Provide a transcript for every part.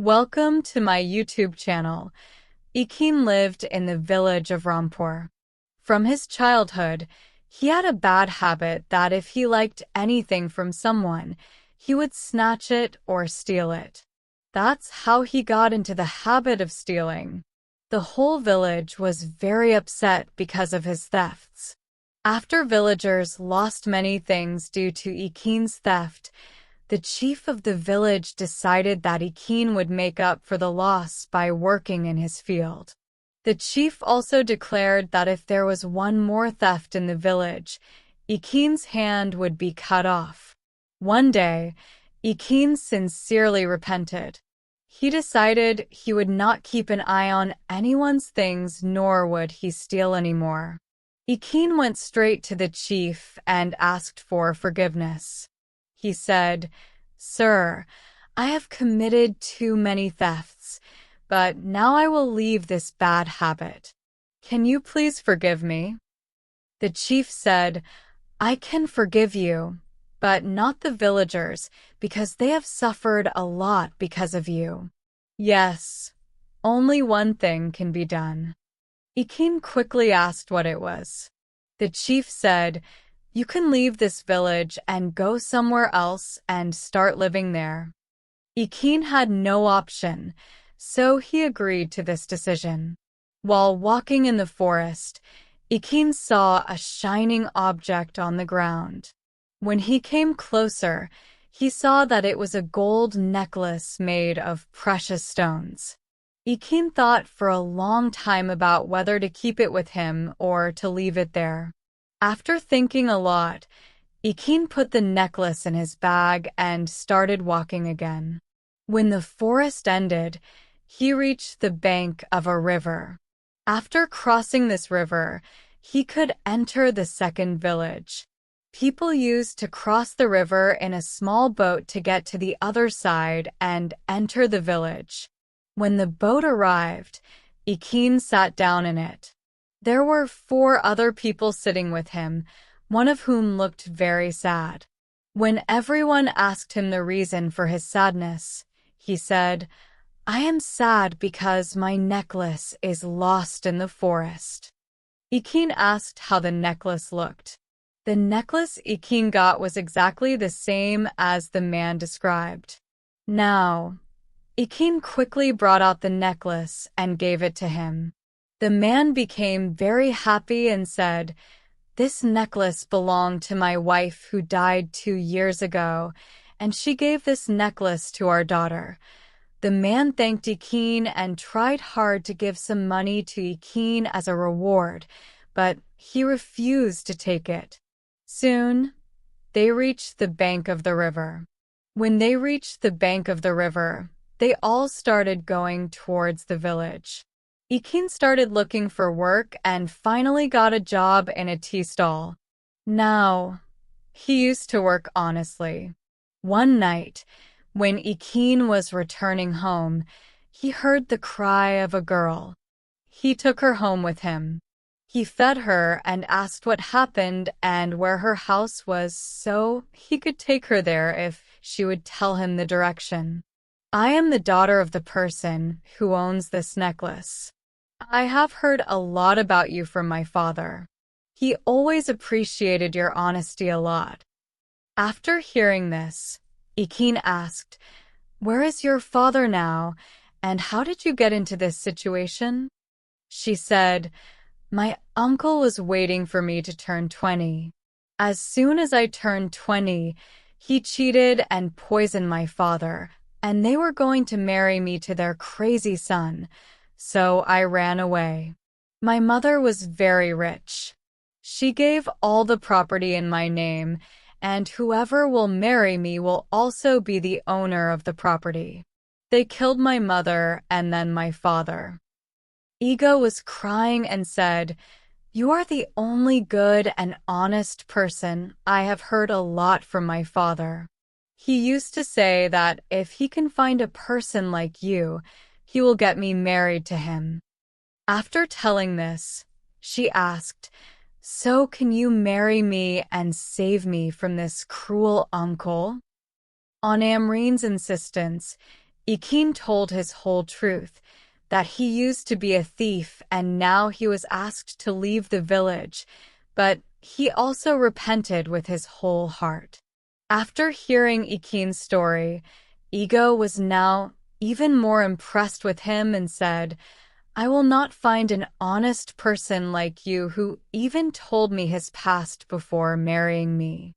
Welcome to my YouTube channel. Ekene lived in the village of Rampur. From his childhood, he had a bad habit that if he liked anything from someone, he would snatch it or steal it. That's how he got into the habit of stealing. The whole village was very upset because of his thefts. After villagers lost many things due to Ekene's theft, the chief of the village decided that Ekene would make up for the loss by working in his field. The chief also declared that if there was one more theft in the village, Ekene's hand would be cut off. One day, Ekene sincerely repented. He decided he would not keep an eye on anyone's things, nor would he steal anymore. Ekene went straight to the chief and asked for forgiveness. He said, "Sir, I have committed too many thefts, but now I will leave this bad habit. Can you please forgive me?" The chief said, "I can forgive you, but not the villagers, because they have suffered a lot because of you." "Yes, only one thing can be done." Ekene quickly asked what it was. The chief said, "You can leave this village and go somewhere else and start living there." Ekene had no option, so he agreed to this decision. While walking in the forest, Ekene saw a shining object on the ground. When he came closer, he saw that it was a gold necklace made of precious stones. Ekene thought for a long time about whether to keep it with him or to leave it there. After thinking a lot, Ekene put the necklace in his bag and started walking again. When the forest ended, he reached the bank of a river. After crossing this river, he could enter the second village. People used to cross the river in a small boat to get to the other side and enter the village. When the boat arrived, Ekene sat down in it. There were 4 other people sitting with him, one of whom looked very sad. When everyone asked him the reason for his sadness, he said, "I am sad because my necklace is lost in the forest." Ekene asked how the necklace looked. The necklace Ekene got was exactly the same as the man described. Now, Ekene quickly brought out the necklace and gave it to him. The man became very happy and said, "This necklace belonged to my wife who died 2 years ago, and she gave this necklace to our daughter." The man thanked Ekene and tried hard to give some money to Ekene as a reward, but he refused to take it. Soon, they reached the bank of the river. When they reached the bank of the river, they all started going towards the village. Ekene started looking for work and finally got a job in a tea stall. Now, he used to work honestly. One night, when Ekene was returning home, he heard the cry of a girl. He took her home with him. He fed her and asked what happened and where her house was so he could take her there if she would tell him the direction. "I am the daughter of the person who owns this necklace. I have heard a lot about you from my father. He always appreciated your honesty a lot." After hearing this, Ekene asked, "Where is your father now, and how did you get into this situation?" She said, "My uncle was waiting for me to turn 20. As soon as I turned 20, he cheated and poisoned my father, and they were going to marry me to their crazy son, so I ran away. My mother was very rich. She gave all the property in my name, and whoever will marry me will also be the owner of the property. They killed my mother and then my father." Ego was crying and said, "You are the only good and honest person I have heard a lot from my father. He used to say that if he can find a person like you, he will get me married to him." After telling this, she asked, "So can you marry me and save me from this cruel uncle?" On Amreen's insistence, Ekene told his whole truth, that he used to be a thief and now he was asked to leave the village, but he also repented with his whole heart. After hearing Ekene's story, Ego was now even more impressed with him and said, "I will not find an honest person like you who even told me his past before marrying me."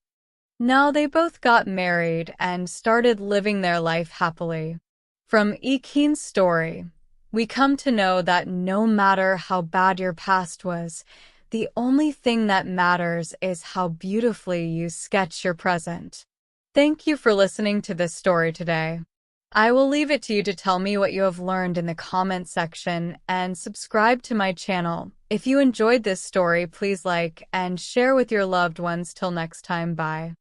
Now they both got married and started living their life happily. From Ekene's story, we come to know that no matter how bad your past was, the only thing that matters is how beautifully you sketch your present. Thank you for listening to this story today. I will leave it to you to tell me what you have learned in the comment section and subscribe to my channel. If you enjoyed this story, please like and share with your loved ones. Till next time, bye.